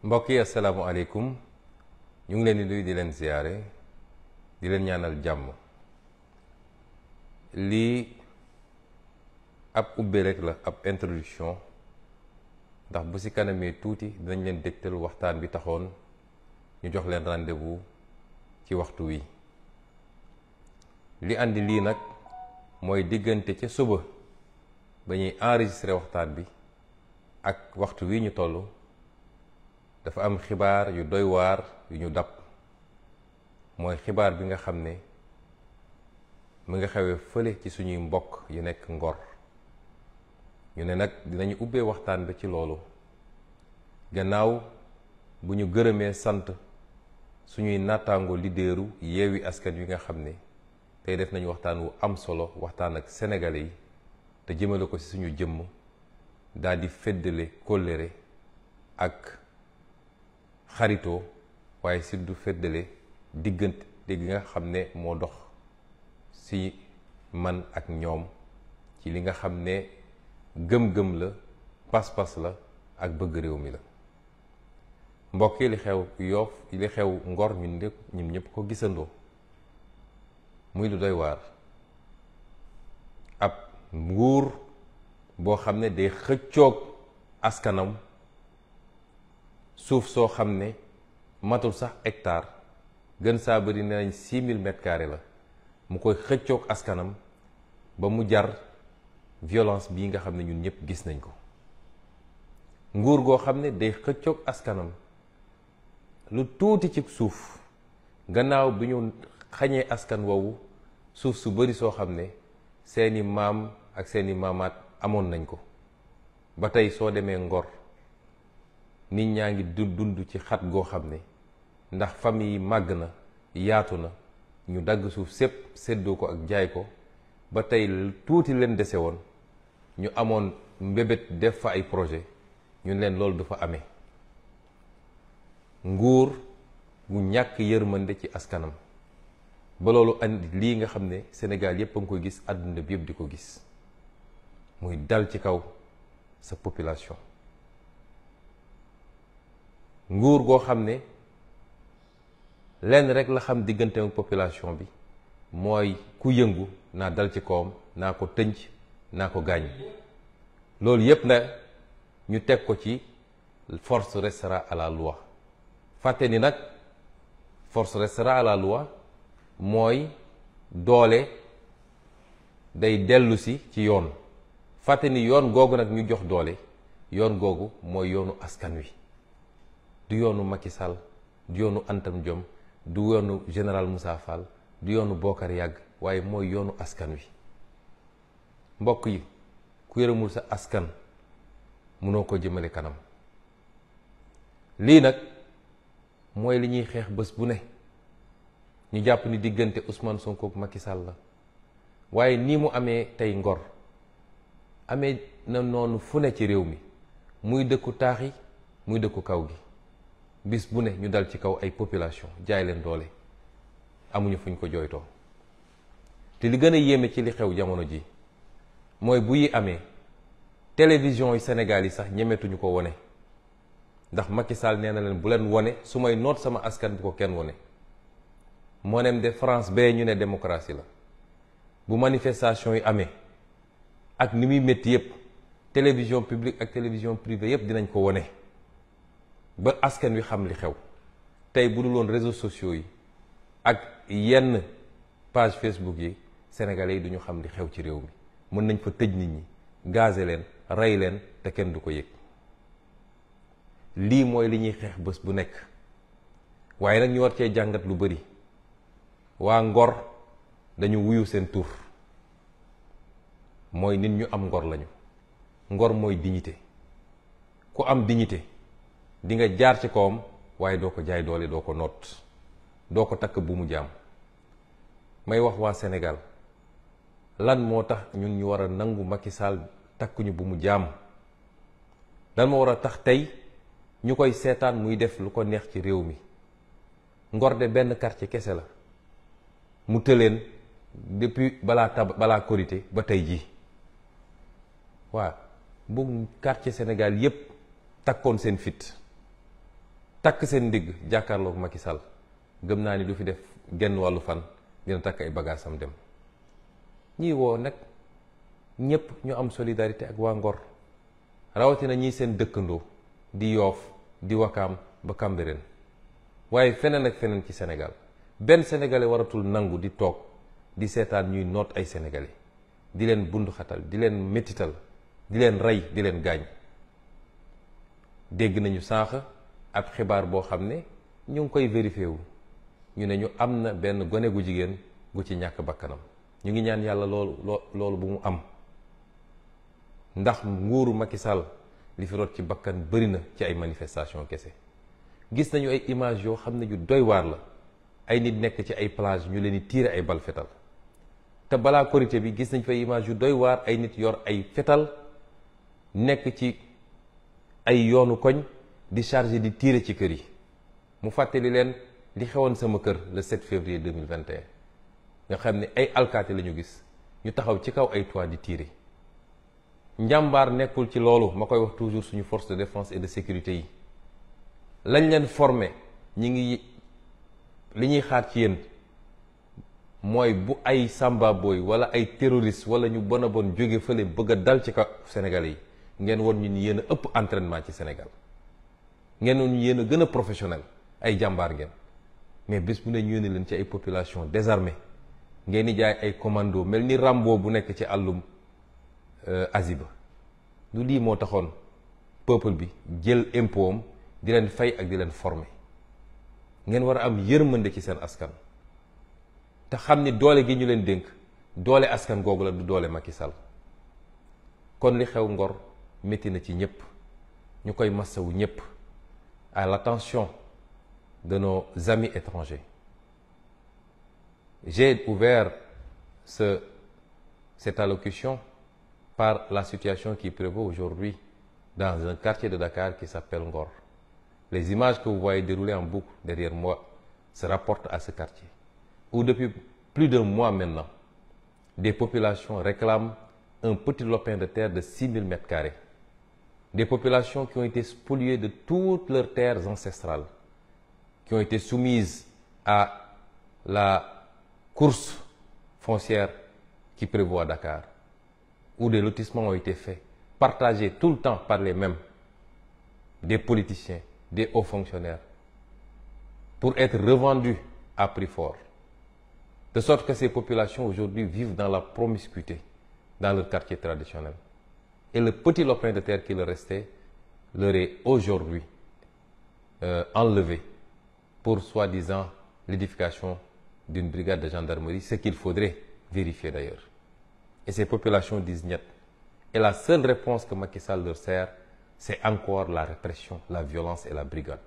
mbokk yi asalaamaaleykum ñu ngi leen di nuyu di leen ziyaare di leen ñaanal jàmm. lii ab ubbe rek la, ab introduction, ndax bu ci kanamee tuuti dinañ leen dégtal waxtaan bi taxoon ñu jox leen rendez-vous ci waxtu wi. li andi lii nag mooy diggante ca suba ba ñuy enregistré waxtaan bi ak waxtu wi ñu toll dafa am xibaar yu doy waar yu ñu dab. mooy xibaar bi nga xam ne mu nga xewee fële ci suñuy mbokk yu nekk Ngor. ñu ne nag dinañu ubbee waxtaan bi ci loolu gannaaw bu ñu gërëmee sant suñuy nattaango lidéeru Yewwi Askan Wi nga xam ne tey def nañu waxtaan wu am solo, waxtaan ak sénégalais yi te jëmale ko ci suñu jëmm daal di feddale kóllëre ak xaritoo, waaye surtout feddale diggante gi nga xam ne moo dox ci man ak ñoom ci li nga xam ne gëm-gëm la, pas-pas la ak bëgg réew mi la. mbokk yi li xew Yoff, li xew Ngor ñun ñëpp ko gisandoo muy lu doy waar. ab nguur boo xam ne day xëccoog askanam suuf soo xam ne matul sax hectare, gën saa bëri ne nañ 6000 mètres carrés la, mu koy xëccoog askanam ba mu jar violence bii nga xam ne ñun ñëpp gis nañ ko. nguur goo xam ne day xëccoog askanam lu tuuti ci suuf, gannaaw bi ñu xañee askan woowu suuf su bari soo xam ne seeni maam ak seeni maamaat amoon nañ ko. ba tey soo demee Ngor nit ñaa ngi dund ci xat goo xam ne ndax famille yi màgg na, yaatu na, ñu dagg suuf sépp séddoo ko ak jaay ko. ba tey tuuti leen dese woon ñu amoon mbébét def fa ay projet, ñun leen loolu du fa amee. nguur gu ñàkk yërmande ci askanam ba loolu andi lii nga xam ne Sénégal yépp a ngi koy gis, àdduna bi yépp di ko gis, muy dal ci kaw sa population. nguur goo xam ne lenn rek la xam diggante ak population bi mooy ku yëngu naa dal ci kawam, naa ko tënc, naa ko gaañ. loolu yépp na ñu teg ko ci force restera à la loi. fàtte ni nag force restera à la loi mooy doole day dellu si ci yoon. fàtte ni yoon googu nag ñu jox doole, yoon googu mooy yoonu askan wi, du yoonu Macky Sall, du yoonu Antam Diom, du yoonu général Moussa Fall, du yoonu Bokar Yàgg, waaye mooy yoonu askan wi. mbokk yi, ku yërëmul sa askan mënoo ko jëmale kanam. lii nag mooy li ñuy xeex bés bu ne. ñu jàpp ni diggante Ousmane Sonko ak Macky Sall la, waaye nii mu amee tey Ngor amee na noonu fu ne ci réew mi, muy dëkku taax yi muy dëkku kaw gi. bis bu ne ñu dal ci kaw ay population, jaay leen doole, amuñu fuñ ko jooytoo. te li gën a yéeme ci li xew jamono ji mooy bu yi amee télévision yi Sénégal yi sax ñemetuñu ko wone, ndax Macky Sall nee na leen bu leen wone, su may noot sama askan bu ko kenn wone. moo nem de France bee ñu ne démocratie la. bu manifestation yi amee ak ni muy métti yépp, télévision publique ak télévision privée yépp dinañ ko wone ba askan wi xam li xew. tey bu dul woon réseaux sociaux yi ak yenn page Facebook yi, sénégalais yi duñu xam li xew ci réew mi. mën nañ fa tëj nit ñi, gaze leen, rey leen te kenn du ko yëg. lii mooy li ñuy xeex bés bu nekk. waaye nag ñu war cee jàngat lu bari. waa Ngor dañu wuyu seen tur, mooy nit ñu am ngor lañu. ngor mooy dignité. ku am dignité di nga jaar ci kawam, waaye doo ko jaay doole, doo ko noot, doo ko takk bu mu jaam. may wax waa Sénégal, lan moo tax ñun ñu war a nangu Macky Sall takkuñu bu mu jaam? lan moo war a tax tey ñu koy seetaan muy def lu ko neex ci réew mi? Ngor de benn quartier kese la, mu tëleen depuis balaa Korité ba tey jii. waa bu quartier Sénégal yépp takkoon seen fit takk seen ndigg jàkkaarloog Macky Sall gëm naa ni du fi def genn wàllu fan dina takk ay bagages am dem. ñii woo nag ñëpp ñu am solidarité ak waa Ngor rawatina ñii seen dëkkandoo di Yoof di Wakaam ba Cambérène waaye feneen ak feneen ci Sénégal benn sénégalais waratul nangu di toog di seetaan ñuy noot ay sénégalais di leen bunduxatal di leen métital di leen rey di leen gaañ. dégg nañu sànq ab xibaar boo xam ne ñu ngi koy vérifié wu ñu ne ñu am na benn gone gu jigéen gu ci ñàkk bakkanam ñu ngi ñaan yàlla loolu bu mu am ndax nguuru Macky Sall li fi rot ci bakkan bëri na ci ay manifestation kese. gis nañu ay image yoo xam ne yu doy waar la ay nit nekk ci ay plage ñu leen di tiire ay bal fetal te balaa korité bi gis nañ fa image yu doy waar ay nit yor ay fetal nekk ci ay yoonu koñ di chargé di tiire ci kër yi. mu fàttali leen li xewoon sama kër le 7 février 2021 nga xam ne ay alkaati la ñu gis ñu taxaw ci kaw ay toit di tiire. njàmbaar nekkul ci loolu ma koy wax toujours suñu force de défense et de sécurité yi lañ leen formé ñi ngi li ñuy xaar ci yéen mooy bu ay samba boy wala ay terroriste wala ñu bon a bon jóge fële bëgg a dal ci kaw Sénégalais yi ngeen won ñu ni yéen a ëpp entraînement ci Sénégal ngeen won ñu yéen a gën a professionnel ay jàmbaar ngeen mais bés bu ne ñu yónni leen ci ay population désarmée ngeen di jaay ay commando mel ni Rambo bu nekk ci àllum Aziba lu lii moo taxoon peuple bi jël impôt am di leen fay ak di leen former ngeen war a am yërmande ci seen askan te xam ni doole gi ñu leen dénk doole askan googu la du doole Macky Sall kon li xew Ngor métti na ci ñëpp ñu koy massawu ñëpp à l'attention de nos amis étrangers. J'ai ouvert cette allocution par la situation qui prévaut aujourd'hui dans un quartier de Dakar qui s'appelle Ngor. Les images que vous voyez dérouler en boucle derrière moi se rapportent à ce quartier, où depuis plus d'un mois maintenant, des populations réclament un petit lopin de terre de 6000 m². Des populations qui ont été spoliées de toutes leurs terres ancestrales, qui ont été soumises à la course foncière qui prévaut à Dakar, où des lotissements ont été faits, partagés tout le temps par les mêmes, des politiciens, des hauts fonctionnaires, pour être revendus à prix fort. De sorte que ces populations aujourd'hui vivent dans la promiscuité dans leur quartier traditionnel. Et le petit lopin de terre qui leur restait leur est aujourd'hui enlevé pour soi-disant l'édification d'une brigade de gendarmerie, ce qu'il faudrait vérifier d'ailleurs. Et ces populations disent niet. Et la seule réponse que Macky Sall leur sert, c'est encore la répression, la violence et la brigade.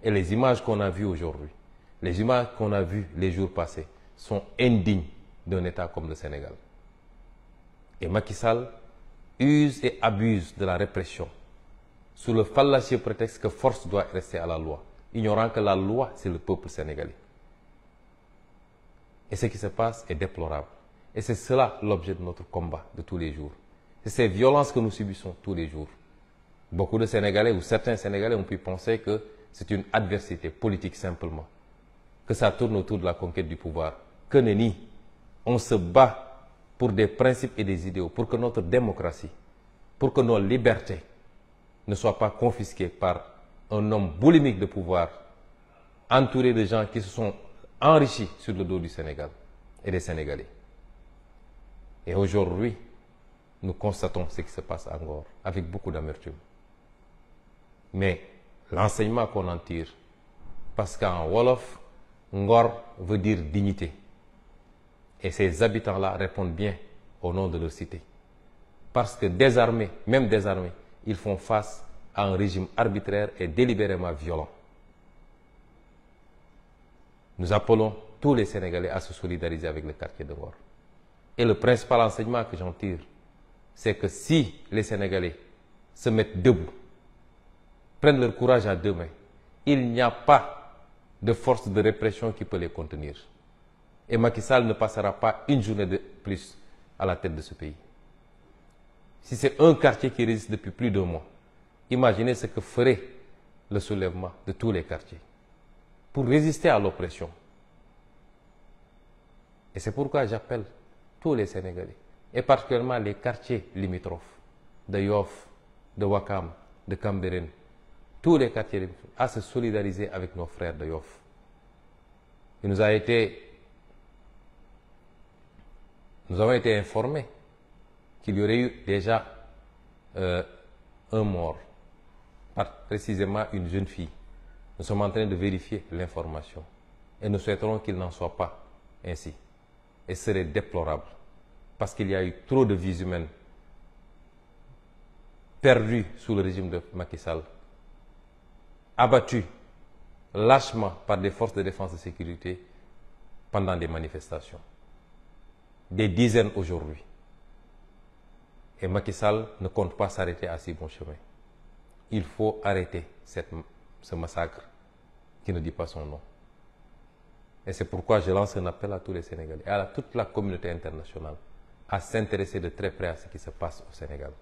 Et les images qu'on a vues aujourd'hui, les images qu'on a vues les jours passés, sont indignes d'un État comme le Sénégal. Et Macky Sall use et abuse de la répression sous le fallacieux prétexte que force doit rester à la loi, ignorant que la loi, c'est le peuple sénégalais. Et ce qui se passe est déplorable. Et c'est cela l'objet de notre combat de tous les jours. C'est ces violences que nous subissons tous les jours. Beaucoup de Sénégalais ou certains Sénégalais ont pu penser que c'est une adversité politique simplement, que ça tourne autour de la conquête du pouvoir. Que nenni, on se bat pour des principes et des idéaux, pour que notre démocratie, pour que nos libertés ne soient pas confisquées par un homme boulimique de pouvoir, entouré de gens qui se sont enrichis sur le dos du Sénégal et des Sénégalais. Et aujourd'hui, nous constatons ce qui se passe à Ngor avec beaucoup d'amertume. Mais l'enseignement qu'on en tire, parce qu'en Wolof, Ngor veut dire dignité. Et ces habitants-là répondent bien au nom de leur cité. Parce que désarmés, même désarmés, ils font face à un régime arbitraire et délibérément violent. Nous appelons tous les Sénégalais à se solidariser avec le quartier de Ngor. Et le principal enseignement que j'en tire, c'est que si les Sénégalais se mettent debout, prennent leur courage à deux mains, il n'y a pas de force de répression qui peut les contenir. Et Macky Sall ne passera pas une journée de plus à la tête de ce pays. Si c'est un quartier qui résiste depuis plus d'un mois, imaginez ce que ferait le soulèvement de tous les quartiers pour résister à l'oppression. Et c'est pourquoi j'appelle tous les Sénégalais, et particulièrement les quartiers limitrophes de Yoff, de Ouakam, de Cambérène, tous les quartiers limitrophes, à se solidariser avec nos frères de Yoff. Nous avons été informés qu'il y aurait eu déjà un mort, précisément une jeune fille. Nous sommes en train de vérifier l'information et nous souhaiterons qu'il n'en soit pas ainsi. Et ce serait déplorable parce qu'il y a eu trop de vies humaines perdues sous le régime de Macky Sall, abattues lâchement par des forces de défense et de sécurité pendant des manifestations. Des dizaines aujourd'hui. Et Macky Sall ne compte pas s'arrêter à si bon chemin. Il faut arrêter ce massacre qui ne dit pas son nom. Et c'est pourquoi je lance un appel à tous les Sénégalais et à toute la communauté internationale à s'intéresser de très près à ce qui se passe au Sénégal.